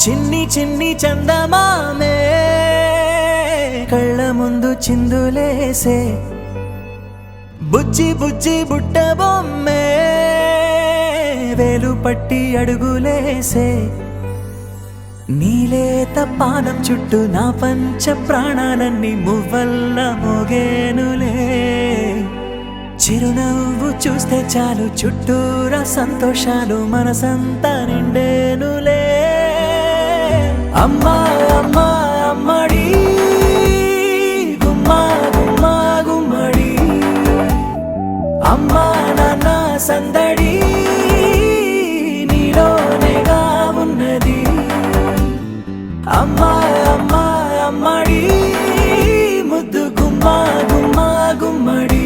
చిన్ని చిన్ని చందమామే కళ్ళ ముందు చిందులేసే బుజ్జి బుజ్జి బుట్ట బొమ్మే వేలు పట్టి అడుగులేసే నీలేత పానం చుట్టూ నా పంచ ప్రాణాలన్నీ మువ్వల్ల మోగేనులే చిరునవ్వు చూస్తే చాలు చుట్టూరా సంతోషాలు మనసంతా నిండేనులే అమ్మా అమ్మా అమ్మడి గుమ్మా గుమ్మా గుమ్మడి అమ్మా నాన్న సందడి నీలోనేగా ఉన్నది అమ్మా అమ్మా అమ్మడి ముద్దు గుమ్మా గుమ్మా గుమ్మడి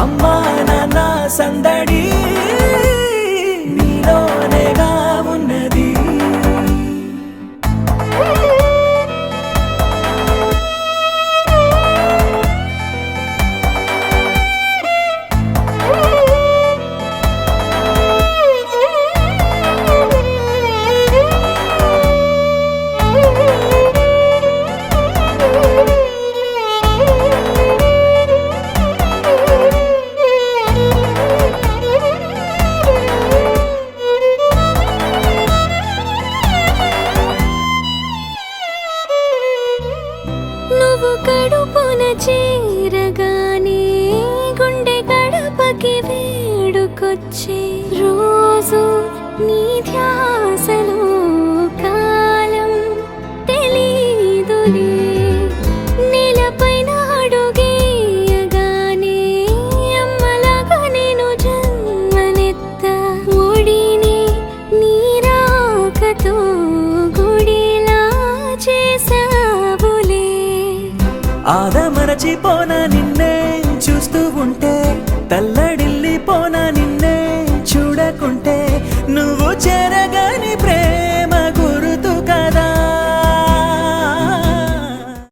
అమ్మా నాన్న సందడి నీలోనేగా ఉన్నది కడుపున చేరగానే గుండె గడపకి వేడుకొచ్చే రోజు నీ ధ్యాసలో కాలం తెలీదులే నేలపైన అడుగేయగానే అమ్మలాగా నేను జన్మనెత్త ఒడిని నీ రాకతో గుడిలా చేసావులే ఆదమరచిపోనా నిన్నే చూస్తూ ఉంటే తల్లడిల్లిపోనా నిన్నే చూడకుంటే